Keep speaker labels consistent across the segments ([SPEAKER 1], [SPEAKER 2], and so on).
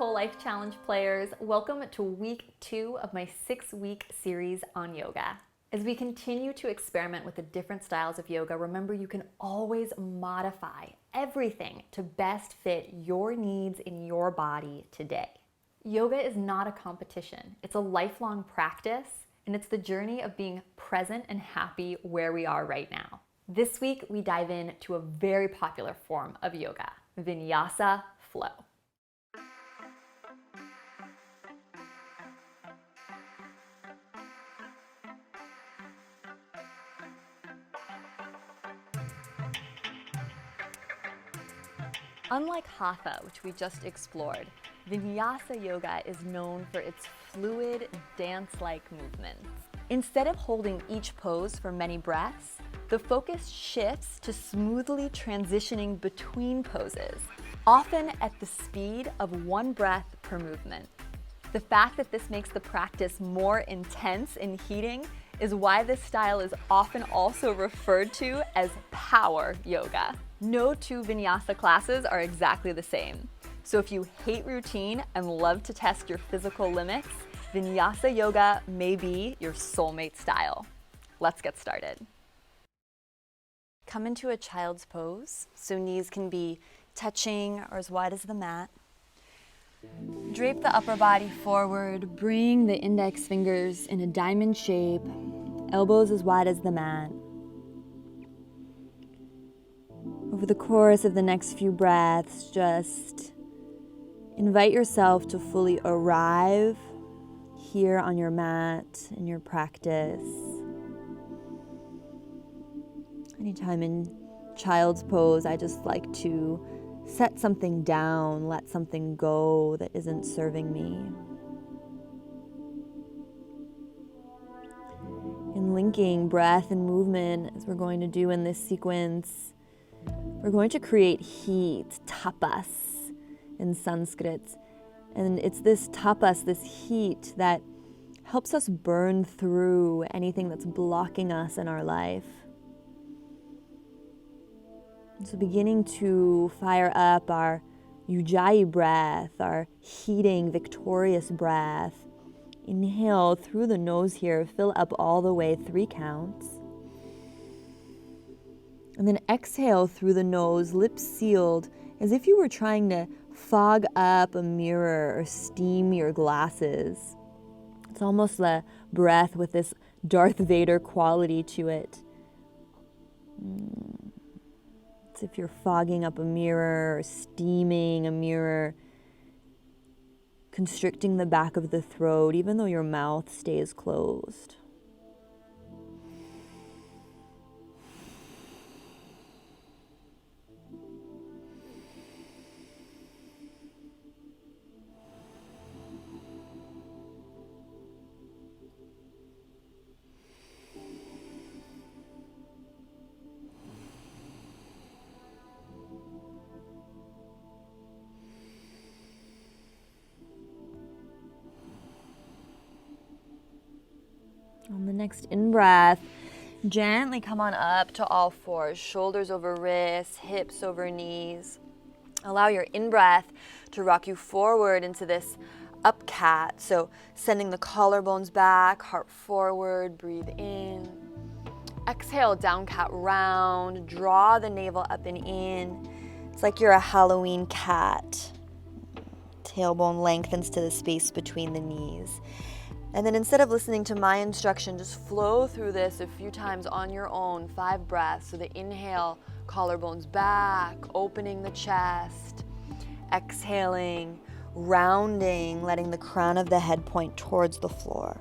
[SPEAKER 1] Whole Life Challenge players. Welcome to week 2 of my 6-week series on yoga. As we continue to experiment with the different styles of yoga, remember you can always modify everything to best fit your needs in your body today. Yoga is not a competition. It's a lifelong practice, and it's the journey of being present and happy where we are right now. This week, we dive into a very popular form of yoga, Vinyasa flow. Unlike Hatha, which we just explored, Vinyasa yoga is known for its fluid, dance-like movements. Instead of holding each pose for many breaths, the focus shifts to smoothly transitioning between poses, often at the speed of 1 breath per movement. The fact that this makes the practice more intense and heating is why this style is often also referred to as power yoga. No 2 Vinyasa classes are exactly the same. So if you hate routine and love to test your physical limits, Vinyasa yoga may be your soulmate style. Let's get started. Come into a child's pose, so knees can be touching or as wide as the mat. Drape the upper body forward, bring the index fingers in a diamond shape, elbows as wide as the mat. Over the course of the next few breaths, just invite yourself to fully arrive here on your mat in your practice. Anytime in child's pose, I just like to set something down, let something go that isn't serving me. In linking breath and movement, as we're going to do in this sequence, we're going to create heat, tapas in Sanskrit. And it's this tapas, this heat, that helps us burn through anything that's blocking us in our life. So beginning to fire up our Ujjayi breath, our heating, victorious breath. Inhale through the nose here, fill up all the way, 3 counts. And then exhale through the nose, lips sealed, as if you were trying to fog up a mirror or steam your glasses. It's almost a breath with this Darth Vader quality to it. It's if you're fogging up a mirror or steaming a mirror, constricting the back of the throat, even though your mouth stays closed. On the next in-breath, gently come on up to all fours, shoulders over wrists, hips over knees. Allow your in-breath to rock you forward into this up cat. So sending the collarbones back, heart forward, breathe in. Exhale, down cat round, draw the navel up and in. It's like you're a Halloween cat. Tailbone lengthens to the space between the knees. And then instead of listening to my instruction, just flow through this a few times on your own, 5 breaths. So the inhale, collarbones back, opening the chest. Exhaling, rounding, letting the crown of the head point towards the floor.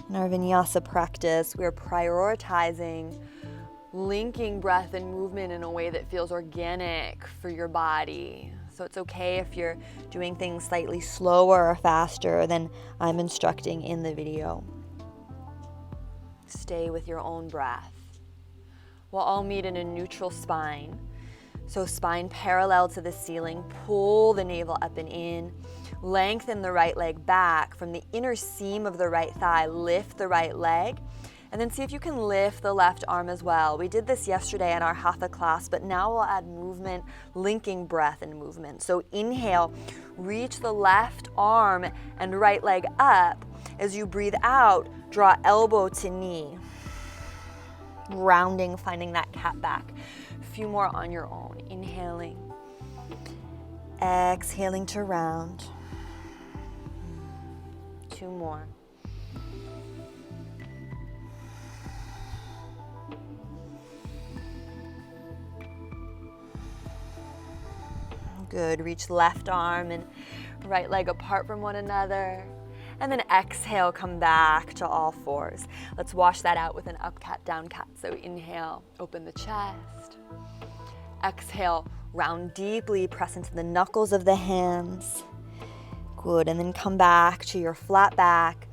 [SPEAKER 1] In our Vinyasa practice, we are prioritizing linking breath and movement in a way that feels organic for your body. So it's okay if you're doing things slightly slower or faster than I'm instructing in the video. Stay with your own breath. We'll all meet in a neutral spine. So spine parallel to the ceiling, pull the navel up and in. Lengthen the right leg back from the inner seam of the right thigh. Lift the right leg. And then see if you can lift the left arm as well. We did this yesterday in our hatha class, but now we'll add movement, linking breath and movement. So inhale, reach the left arm and right leg up. As you breathe out, draw elbow to knee. Rounding, finding that cat back. A few more on your own. Inhaling. Exhaling to round. 2 more. Good. Reach left arm and right leg apart from one another. And then exhale, come back to all fours. Let's wash that out with an up cat, down cat. So inhale, open the chest. Exhale, round deeply, press into the knuckles of the hands. Good. And then come back to your flat back.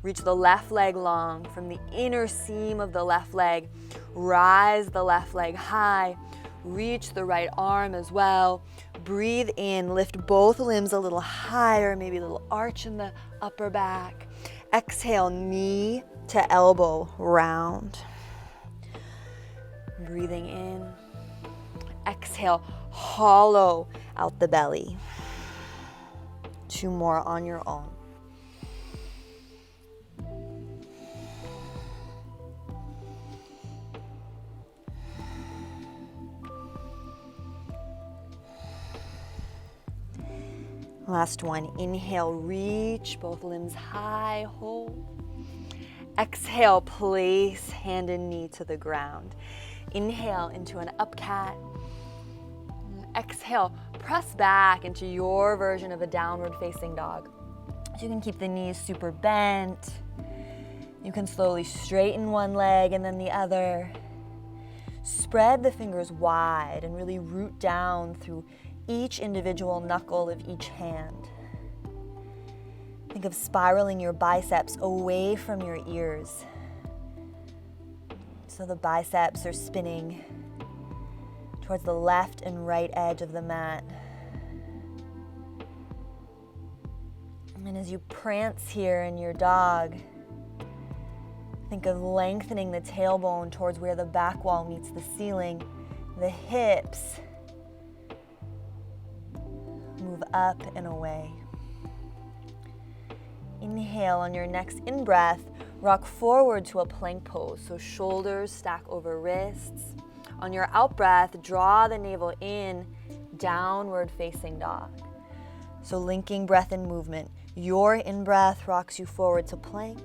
[SPEAKER 1] Reach the left leg long from the inner seam of the left leg. Rise the left leg high. Reach the right arm as well. Breathe in, lift both limbs a little higher, maybe a little arch in the upper back. Exhale, knee to elbow, round. Breathing in. Exhale, hollow out the belly. 2 more on your own. Last one. Inhale, reach both limbs high, hold. Exhale, place hand and knee to the ground. Inhale into an up cat. Exhale, press back into your version of a downward facing dog. So you can keep the knees super bent. You can slowly straighten one leg and then the other. Spread the fingers wide and really root down through each individual knuckle of each hand. Think of spiraling your biceps away from your ears. So the biceps are spinning towards the left and right edge of the mat. And as you prance here in your dog, think of lengthening the tailbone towards where the back wall meets the ceiling, the hips. Move up and away. Inhale on your next in-breath, rock forward to a plank pose. So shoulders stack over wrists. On your out-breath, draw the navel in, downward facing dog. So linking breath and movement. Your in-breath rocks you forward to plank.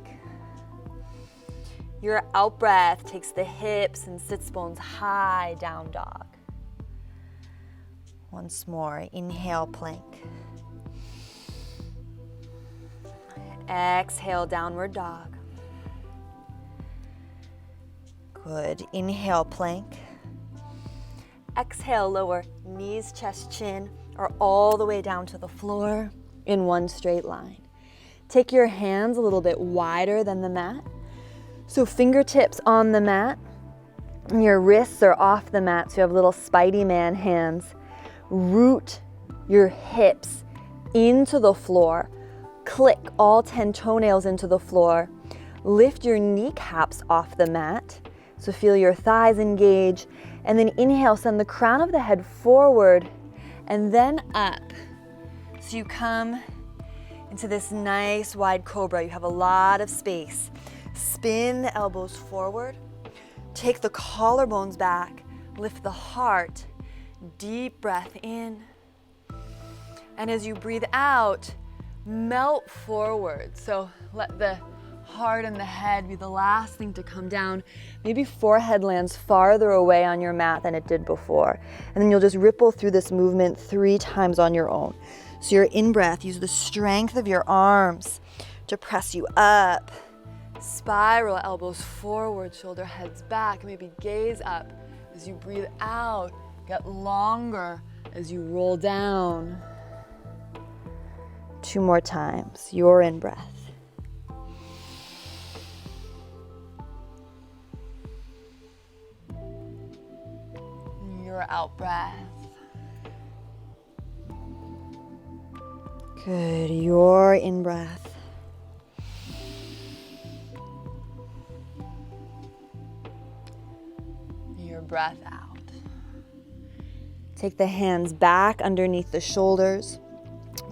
[SPEAKER 1] Your out-breath takes the hips and sits bones high, down dog. Once more, inhale, plank. Exhale, downward dog. Good. Inhale, plank. Exhale, lower knees, chest, chin, or all the way down to the floor in one straight line. Take your hands a little bit wider than the mat. So fingertips on the mat. And your wrists are off the mat, so you have little Spidey Man hands. Root your hips into the floor. Click all 10 toenails into the floor. Lift your kneecaps off the mat. So feel your thighs engage. And then inhale, send the crown of the head forward and then up. So you come into this nice wide cobra. You have a lot of space. Spin the elbows forward. Take the collarbones back. Lift the heart. Deep breath in. And as you breathe out, melt forward. So let the heart and the head be the last thing to come down. Maybe forehead lands farther away on your mat than it did before. And then you'll just ripple through this movement 3 times on your own. So your in-breath, use the strength of your arms to press you up. Spiral elbows forward, shoulder heads back, maybe gaze up. As you breathe out, get longer as you roll down. 2 more times, your in-breath. Your out-breath. Good, your in-breath. Your breath out. Take the hands back underneath the shoulders,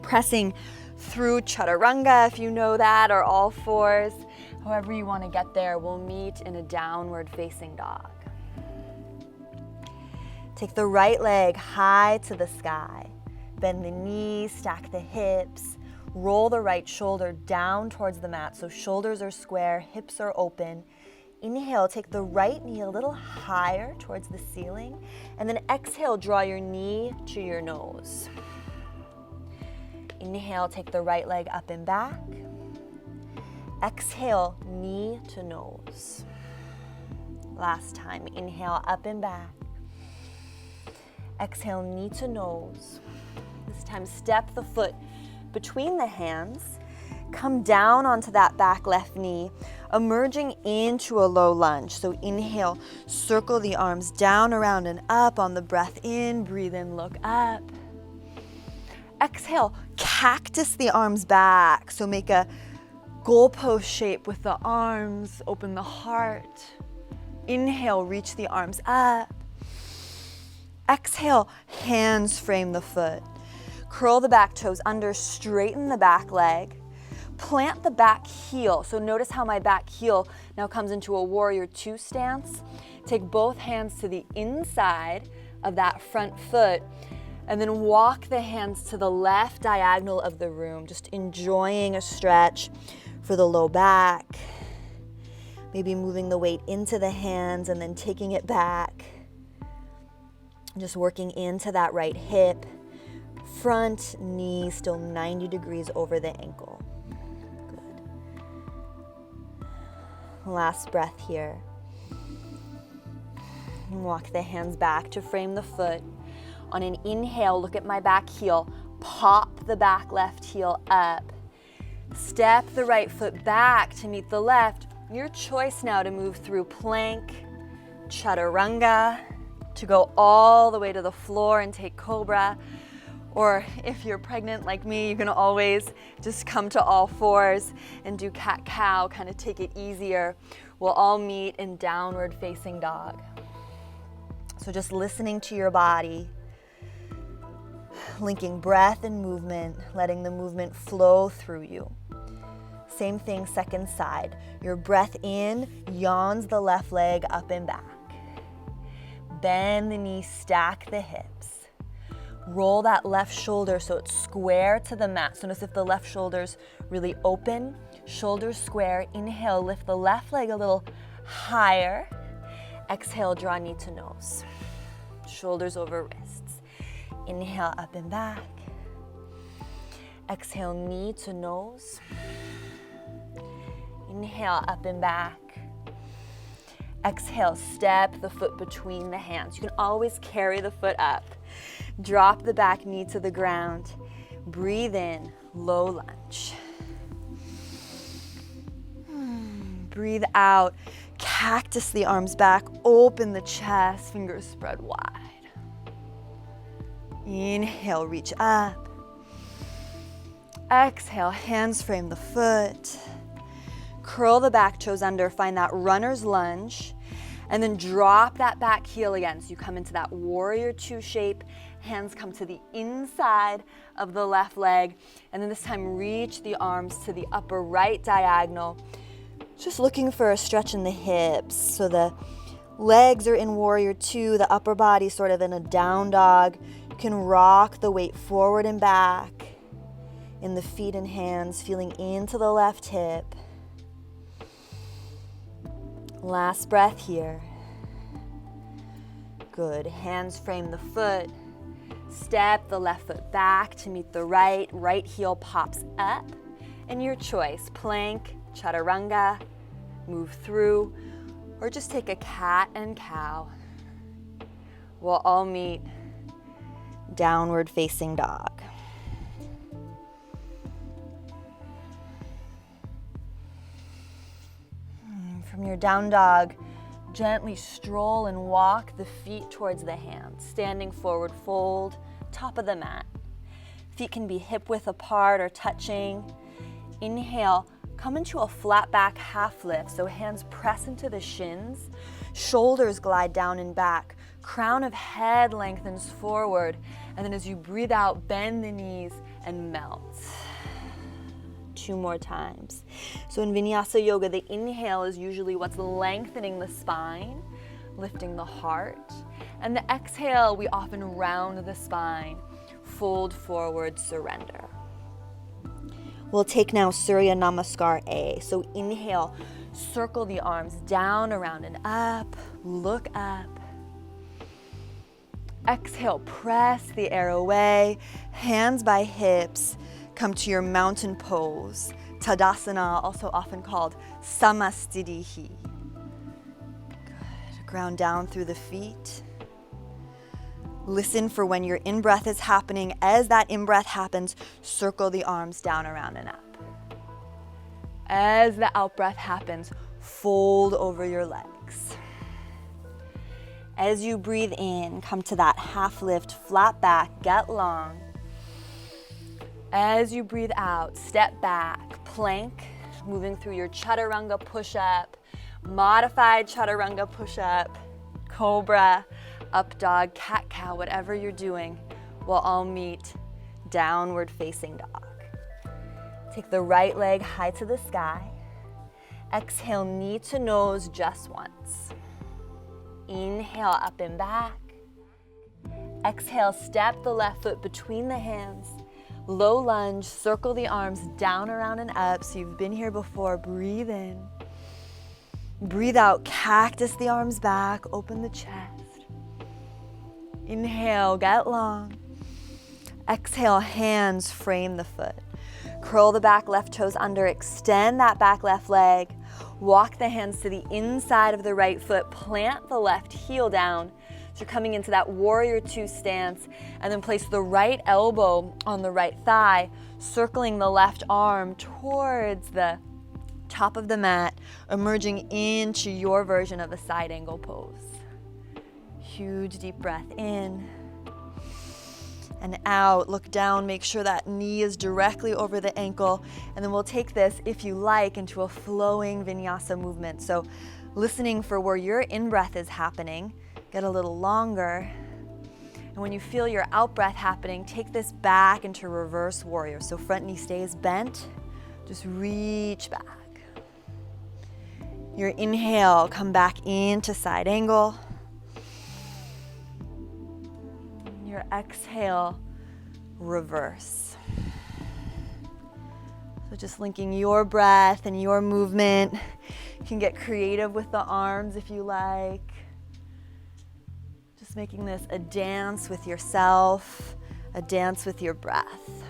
[SPEAKER 1] pressing through chaturanga if you know that, or all fours. However you want to get there, we'll meet in a downward facing dog. Take the right leg high to the sky. Bend the knees, stack the hips. Roll the right shoulder down towards the mat so shoulders are square, hips are open. Inhale, take the right knee a little higher towards the ceiling. And then exhale, draw your knee to your nose. Inhale, take the right leg up and back. Exhale, knee to nose. Last time, inhale, up and back. Exhale, knee to nose. This time, step the foot between the hands. Come down onto that back left knee, emerging into a low lunge. So inhale, circle the arms down, around, and up on the breath in. Breathe in, look up. Exhale, cactus the arms back. So make a goalpost shape with the arms, open the heart. Inhale, reach the arms up. Exhale, hands frame the foot. Curl the back toes under, straighten the back leg. Plant the back heel. So notice how my back heel now comes into a warrior two stance. Take both hands to the inside of that front foot and then walk the hands to the left diagonal of the room, just enjoying a stretch for the low back. Maybe moving the weight into the hands and then taking it back. Just working into that right hip. Front knee still 90 degrees over the ankle. Good. Last breath here. Walk the hands back to frame the foot. On an inhale, look at my back heel. Pop the back left heel up. Step the right foot back to meet the left. Your choice now to move through plank, chaturanga, to go all the way to the floor and take cobra. Or if you're pregnant like me, you can always just come to all fours and do cat-cow, kind of take it easier. We'll all meet in downward facing dog. So just listening to your body, linking breath and movement, letting the movement flow through you. Same thing, second side. Your breath in yawns the left leg up and back. Bend the knee, stack the hips. Roll that left shoulder so it's square to the mat. So notice if the left shoulder's really open, shoulders square. Inhale, lift the left leg a little higher. Exhale, draw knee to nose. Shoulders over wrists. Inhale, up and back. Exhale, knee to nose. Inhale, up and back. Exhale, step the foot between the hands. You can always carry the foot up. Drop the back knee to the ground. Breathe in, low lunge. Breathe out, cactus the arms back, open the chest, fingers spread wide. Inhale, reach up. Exhale, hands frame the foot. Curl the back toes under, find that runner's lunge, and then drop that back heel again. So you come into that warrior two shape, hands come to the inside of the left leg, and then this time reach the arms to the upper right diagonal. Just looking for a stretch in the hips. So the legs are in warrior two, the upper body sort of in a down dog. You can rock the weight forward and back in the feet and hands, feeling into the left hip. Last breath here. Good. Hands frame the foot. Step the left foot back to meet the right. Right heel pops up. And your choice, plank, chaturanga, move through, or just take a cat and cow. We'll all meet downward facing dog. From your down dog, gently stroll and walk the feet towards the hands. Standing forward fold, top of the mat. Feet can be hip width apart or touching. Inhale, come into a flat back half lift. So hands press into the shins, shoulders glide down and back, crown of head lengthens forward. And then as you breathe out, bend the knees and melt. 2 more times. So in Vinyasa yoga, the inhale is usually what's lengthening the spine, lifting the heart. And the exhale, we often round the spine, fold forward, surrender. We'll take now Surya Namaskar A. So inhale, circle the arms down, around, and up. Look up. Exhale, press the air away. Hands by hips. Come to your mountain pose. Tadasana, also often called Samastitihi. Good. Ground down through the feet. Listen for when your in-breath is happening. As that in-breath happens, circle the arms down, around, and up. As the out-breath happens, fold over your legs. As you breathe in, come to that half lift, flat back, get long. As you breathe out, step back, plank, moving through your chaturanga push-up, modified chaturanga push-up, cobra, up dog, cat-cow, whatever you're doing, we'll all meet downward facing dog. Take the right leg high to the sky. Exhale, knee to nose just once. Inhale, up and back. Exhale, step the left foot between the hands. Low lunge, circle the arms down, around, and up. So you've been here before. Breathe in. Breathe out, cactus the arms back, open the chest. Inhale, get long. Exhale, hands frame the foot. Curl the back left toes under, extend that back left leg. Walk the hands to the inside of the right foot, plant the left heel down. So you're coming into that warrior 2 stance, and then place the right elbow on the right thigh, circling the left arm towards the top of the mat, emerging into your version of a side angle pose. Huge deep breath in and out. Look down, make sure that knee is directly over the ankle, and then we'll take this, if you like, into a flowing vinyasa movement. So listening for where your in-breath is happening, get a little longer. And when you feel your out-breath happening, take this back into reverse warrior. So front knee stays bent, just reach back. Your inhale, come back into side angle. Your exhale, reverse. So just linking your breath and your movement. You can get creative with the arms if you like. Just making this a dance with yourself, a dance with your breath.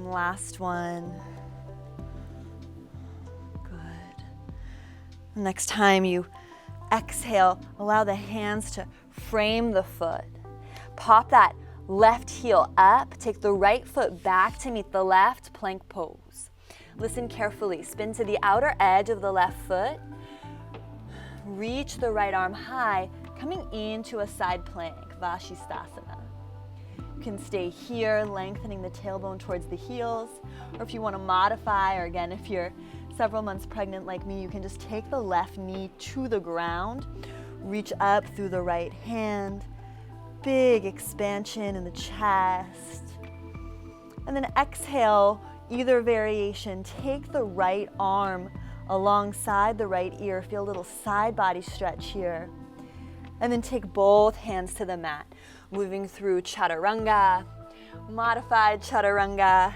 [SPEAKER 1] Last one. Next time you exhale, allow the hands to frame the foot. Pop that left heel up, take the right foot back to meet the left, plank pose. Listen carefully, spin to the outer edge of the left foot. Reach the right arm high, coming into a side plank, Vashisthasana. You can stay here, lengthening the tailbone towards the heels, or if you want to modify, or again, if you're several months pregnant like me, you can just take the left knee to the ground, reach up through the right hand, big expansion in the chest, and then exhale, either variation, take the right arm alongside the right ear, feel a little side body stretch here, and then take both hands to the mat, moving through chaturanga, modified chaturanga,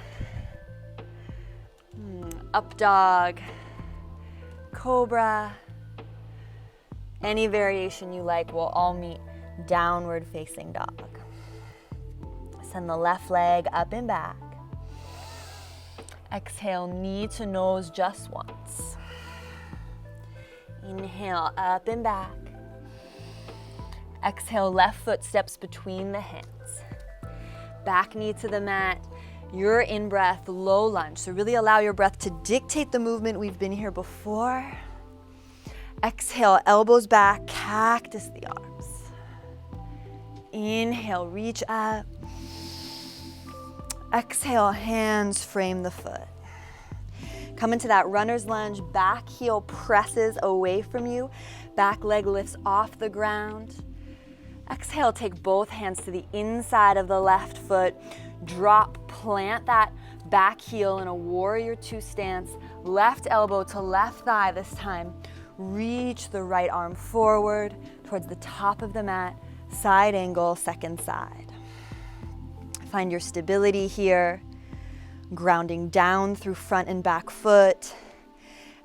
[SPEAKER 1] up dog, cobra, any variation you like. We'll all meet downward facing dog. Send the left leg up and back. Exhale, knee to nose just once. Inhale, up and back. Exhale, left foot steps between the hands. Back knee to the mat. Your in-breath, low lunge. So really allow your breath to dictate the movement. We've been here before. Exhale, elbows back, cactus the arms. Inhale, reach up. Exhale, hands frame the foot. Come into that runner's lunge, back heel presses away from you, back leg lifts off the ground. Exhale, take both hands to the inside of the left foot, drop, plant that back heel in a warrior two stance, left elbow to left thigh this time. Reach the right arm forward towards the top of the mat, side angle, second side. Find your stability here, grounding down through front and back foot.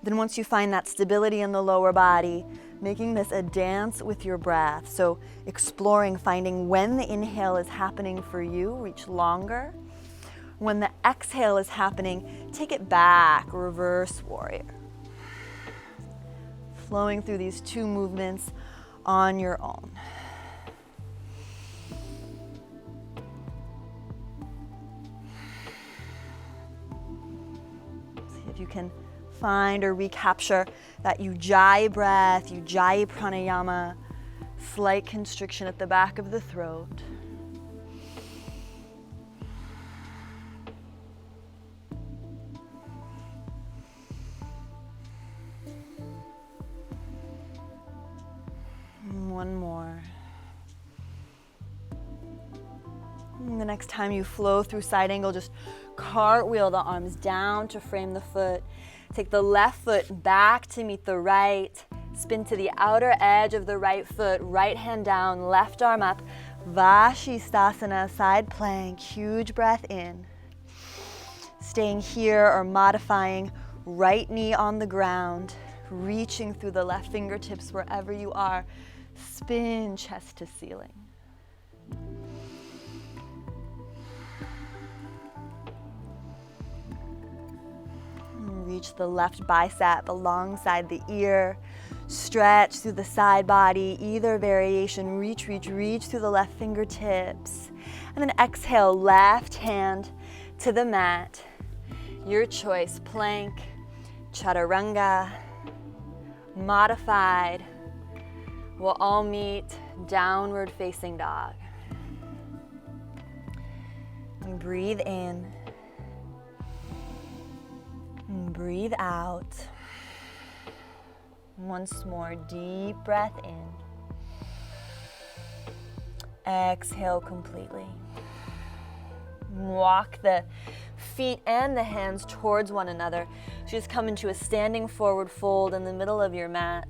[SPEAKER 1] Then once you find that stability in the lower body, making this a dance with your breath. So exploring, finding when the inhale is happening for you, reach longer. When the exhale is happening, take it back, reverse warrior. Flowing through these two movements on your own. See if you can find or recapture that Ujjayi breath, Ujjayi pranayama, slight constriction at the back of the throat. One more. And the next time you flow through side angle, just cartwheel the arms down to frame the foot. Take the left foot back to meet the right. Spin to the outer edge of the right foot, right hand down, left arm up. Vashisthasana, side plank, huge breath in. Staying here or modifying, right knee on the ground, reaching through the left fingertips wherever you are. Spin chest to ceiling. Reach the left bicep alongside the ear. Stretch through the side body, either variation. Reach, reach, reach through the left fingertips. And then exhale, left hand to the mat. Your choice, plank, chaturanga, modified. We'll all meet downward facing dog. And breathe in. And breathe out. Once more, deep breath in. Exhale completely. Walk the feet and the hands towards one another. So just come into a standing forward fold in the middle of your mat.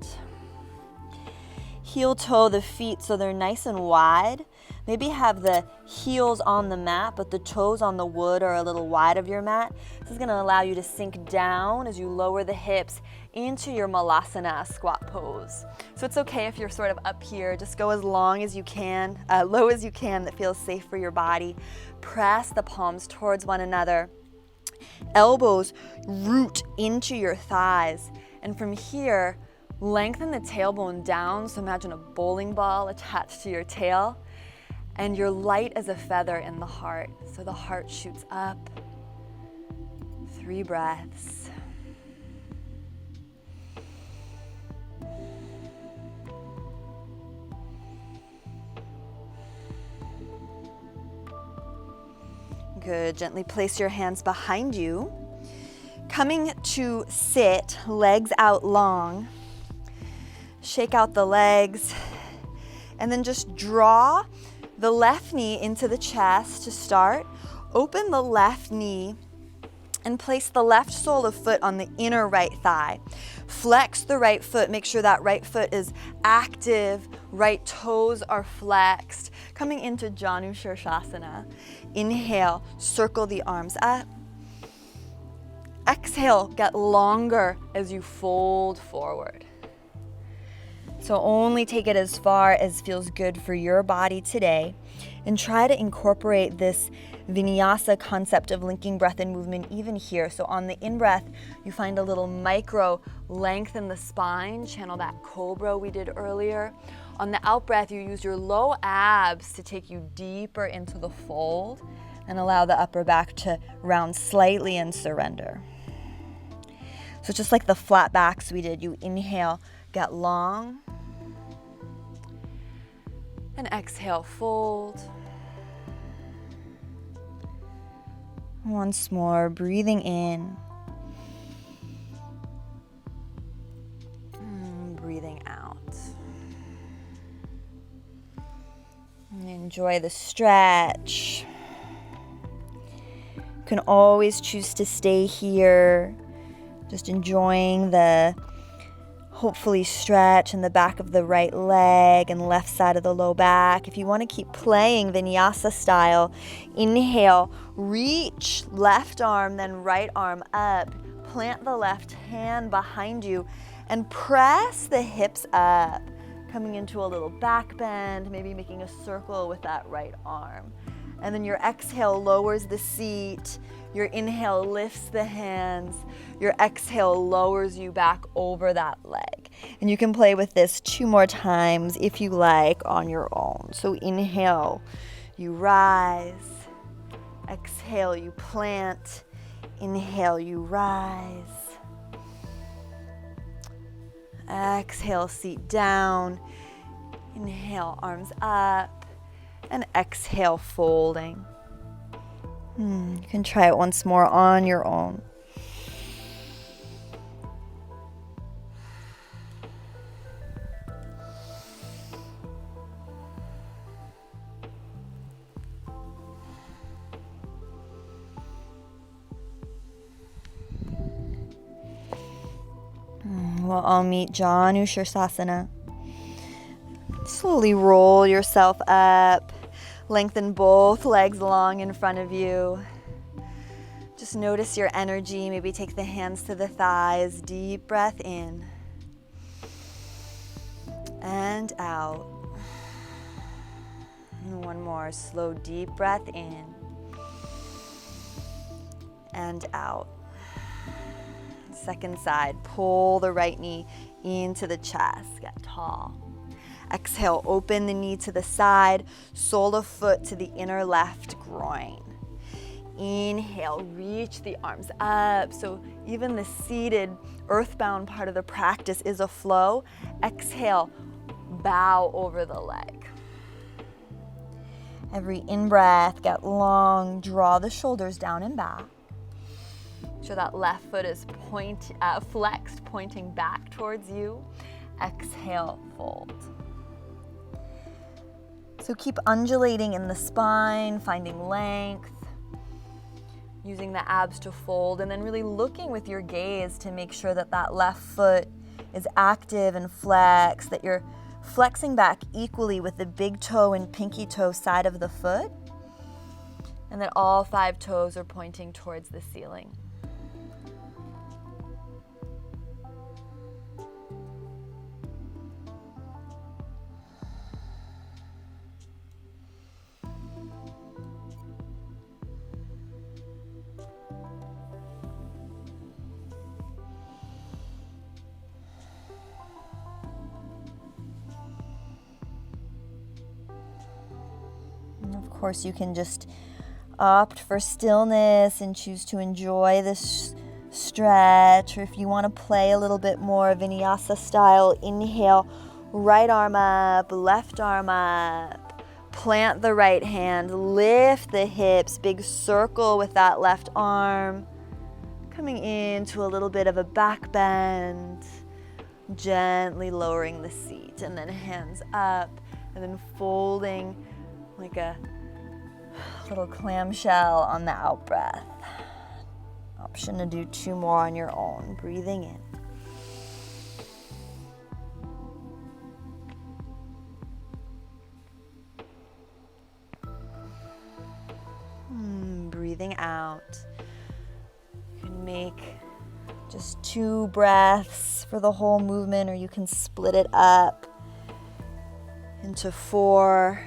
[SPEAKER 1] Heel toe the feet so they're nice and wide. Maybe have the heels on the mat, but the toes on the wood are a little wide of your mat. This is going to allow you to sink down as you lower the hips into your malasana squat pose. So it's okay if you're sort of up here. Just go as long as you can, low as you can, that feels safe for your body. Press the palms towards one another. Elbows root into your thighs. And from here, lengthen the tailbone down. So imagine a bowling ball attached to your tail. And you're light as a feather in the heart. So the heart shoots up. 3 breaths. Good. Gently place your hands behind you. Coming to sit, legs out long. Shake out the legs. And then just draw the left knee into the chest to start. Open the left knee and place the left sole of foot on the inner right thigh. Flex the right foot. Make sure that right foot is active. Right toes are flexed. Coming into Janu Shirshasana. Inhale, circle the arms up. Exhale, get longer as you fold forward. So only take it as far as feels good for your body today, and try to incorporate this Vinyasa concept of linking breath and movement even here. So on the in-breath, you find a little micro lengthen the spine, channel that cobra we did earlier. On the out-breath, you use your low abs to take you deeper into the fold and allow the upper back to round slightly and surrender. So just like the flat backs we did, you inhale, get long, and exhale, fold. Once more, breathing in, breathing out. And enjoy the stretch. You can always choose to stay here, just enjoying the hopefully stretch in the back of the right leg and left side of the low back. If you want to keep playing Vinyasa style, inhale, reach left arm, then right arm up. Plant the left hand behind you and press the hips up, coming into a little back bend, maybe making a circle with that right arm. And then your exhale lowers the seat. Your inhale lifts the hands. Your exhale lowers you back over that leg. And you can play with this 2 more times if you like on your own. So inhale, you rise. Exhale, you plant. Inhale, you rise. Exhale, seat down. Inhale, arms up. And exhale, folding. You can try it once more on your own. We'll all meet Janu Shirsasana. Slowly roll yourself up. Lengthen both legs long in front of you. Just notice your energy. Maybe take the hands to the thighs. Deep breath in. And out. And one more. Slow, deep breath in. And out. Second side. Pull the right knee into the chest. Get tall. Exhale, open the knee to the side, sole of foot to the inner left groin. Inhale, reach the arms up. So even the seated, earthbound part of the practice is a flow. Exhale, bow over the leg. Every in-breath, get long, draw the shoulders down and back. So that left foot is flexed, pointing back towards you. Exhale, fold. So keep undulating in the spine, finding length, using the abs to fold, and then really looking with your gaze to make sure that that left foot is active and flexed, that you're flexing back equally with the big toe and pinky toe side of the foot, and that all 5 toes are pointing towards the ceiling. Of course, you can just opt for stillness and choose to enjoy this stretch, or if you want to play a little bit more Vinyasa style, inhale, right arm up, left arm up, plant the right hand, lift the hips, big circle with that left arm, coming into a little bit of a back bend, gently lowering the seat, and then hands up, and then folding like a little clamshell on the out breath. Option to do 2 more on your own. Breathing in. Breathing out. You can make just 2 breaths for the whole movement, or you can split it up into 4.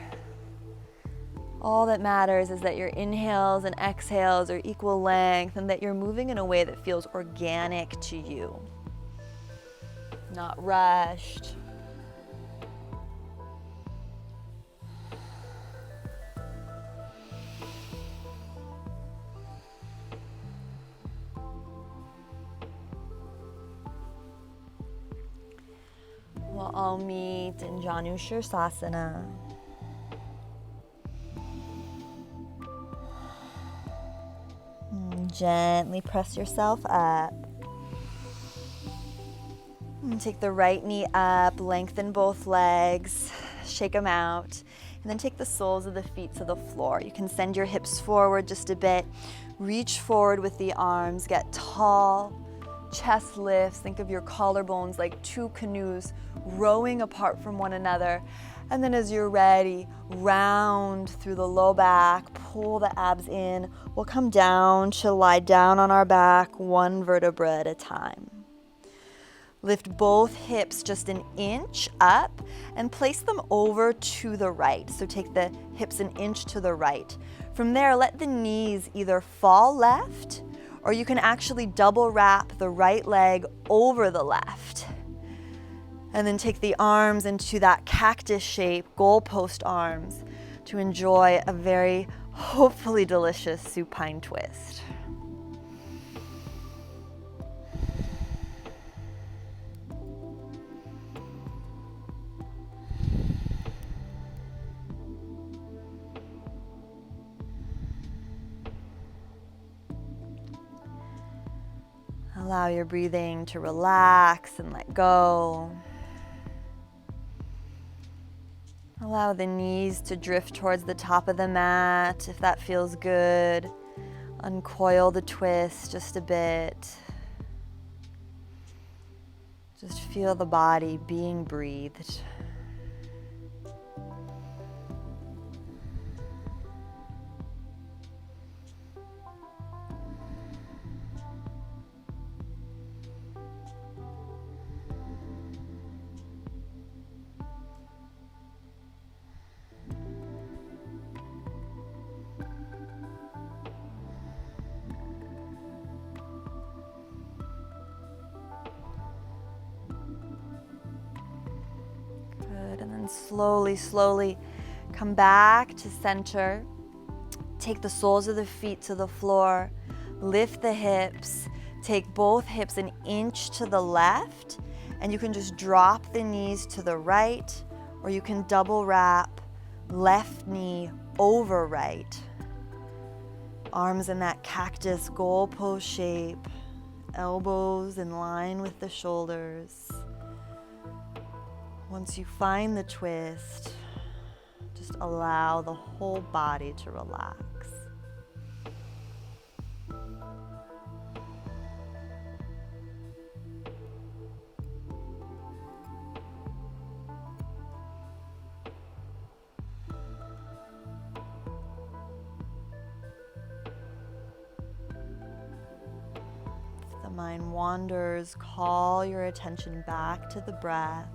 [SPEAKER 1] All that matters is that your inhales and exhales are equal length and that you're moving in a way that feels organic to you, not rushed. We'll all meet in Janu Shirsasana. Gently press yourself up. And take the right knee up, lengthen both legs, shake them out, and then take the soles of the feet to the floor. You can send your hips forward just a bit, reach forward with the arms, get tall, chest lifts. Think of your collarbones like two canoes rowing apart from one another. And then as you're ready, round through the low back, pull the abs in. We'll come down to lie down on our back, one vertebra at a time. Lift both hips just an inch up and place them over to the right. So take the hips an inch to the right. From there, let the knees either fall left, or you can actually double wrap the right leg over the left. And then take the arms into that cactus shape, goalpost arms, to enjoy a very hopefully delicious supine twist. Allow your breathing to relax and let go. Allow the knees to drift towards the top of the mat if that feels good. Uncoil the twist just a bit. Just feel the body being breathed. And then slowly come back to center. Take the soles of the feet to the floor. Lift the hips. Take both hips an inch to the left, and you can just drop the knees to the right, or you can double wrap left knee over right. Arms in that cactus goalpost shape. Elbows in line with the shoulders. Once you find the twist, just allow the whole body to relax. If the mind wanders, call your attention back to the breath.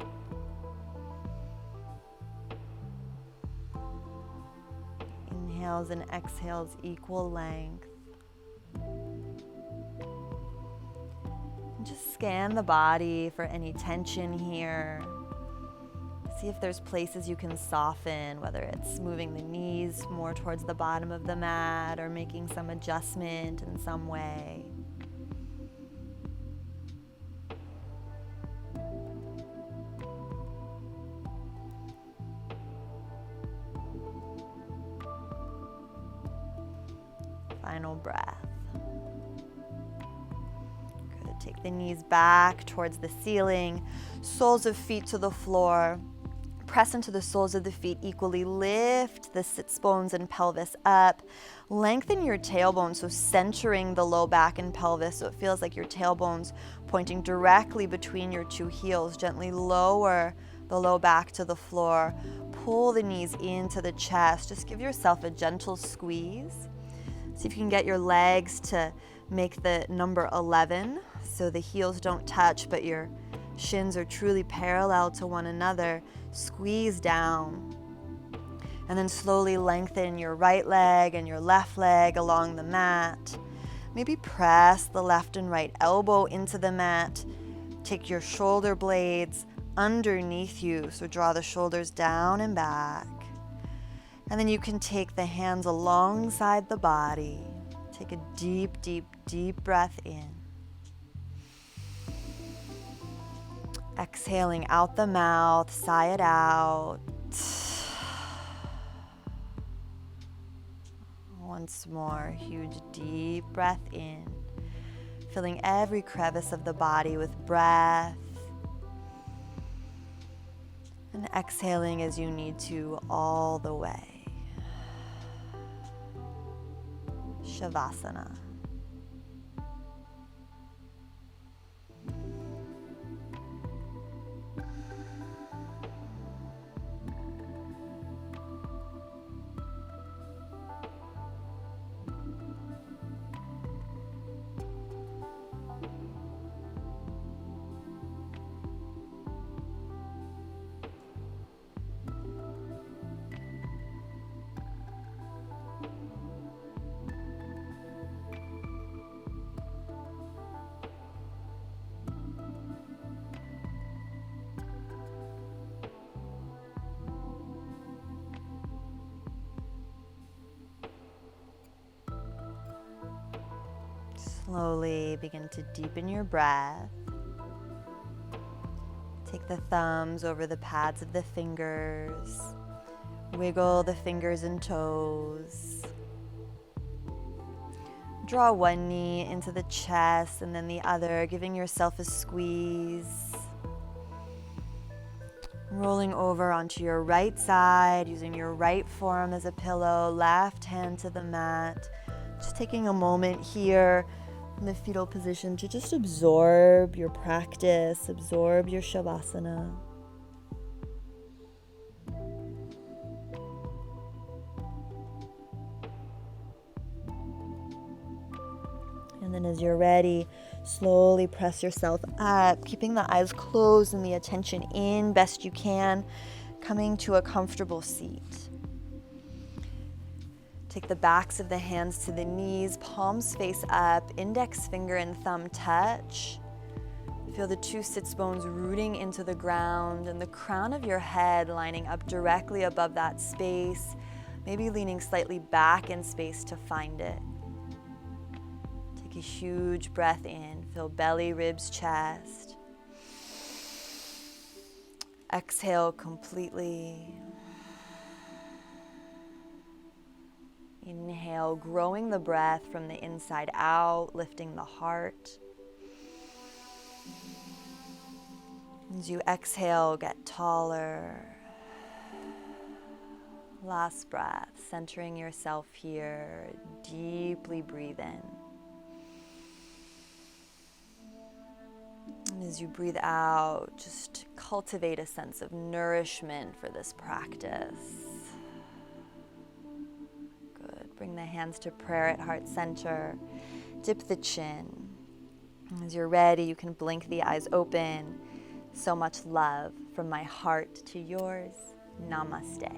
[SPEAKER 1] Inhales and exhales equal length. And just scan the body for any tension here. See if there's places you can soften, whether it's moving the knees more towards the bottom of the mat or making some adjustment in some way. Final breath. Good. Take the knees back towards the ceiling, soles of feet to the floor. Press into the soles of the feet equally. Lift the sits bones and pelvis up. Lengthen your tailbone, so centering the low back and pelvis so it feels like your tailbone's pointing directly between your two heels. Gently lower the low back to the floor. Pull the knees into the chest. Just give yourself a gentle squeeze. See if you can get your legs to make the number 11 so the heels don't touch but your shins are truly parallel to one another. Squeeze down. And then slowly lengthen your right leg and your left leg along the mat. Maybe press the left and right elbow into the mat. Take your shoulder blades underneath you, so draw the shoulders down and back. And then you can take the hands alongside the body. Take a deep, deep, deep breath in. Exhaling out the mouth, sigh it out. Once more, huge deep breath in, filling every crevice of the body with breath. And exhaling as you need to all the way. Shavasana. Slowly begin to deepen your breath. Take the thumbs over the pads of the fingers. Wiggle the fingers and toes. Draw one knee into the chest and then the other, giving yourself a squeeze. Rolling over onto your right side, using your right forearm as a pillow, left hand to the mat. Just taking a moment here in the fetal position to just absorb your practice, absorb your Shavasana. And then as you're ready, slowly press yourself up, keeping the eyes closed and the attention in best you can, coming to a comfortable seat. Take the backs of the hands to the knees, palms face up, index finger and thumb touch. Feel the two sits bones rooting into the ground and the crown of your head lining up directly above that space, maybe leaning slightly back in space to find it. Take a huge breath in, feel belly, ribs, chest. Exhale completely. Inhale, growing the breath from the inside out, lifting the heart. As you exhale, get taller. Last breath, centering yourself here. Deeply breathe in. And as you breathe out, just cultivate a sense of nourishment for this practice. Bring the hands to prayer at heart center. Dip the chin. As you're ready, you can blink the eyes open. So much love from my heart to yours. Namaste.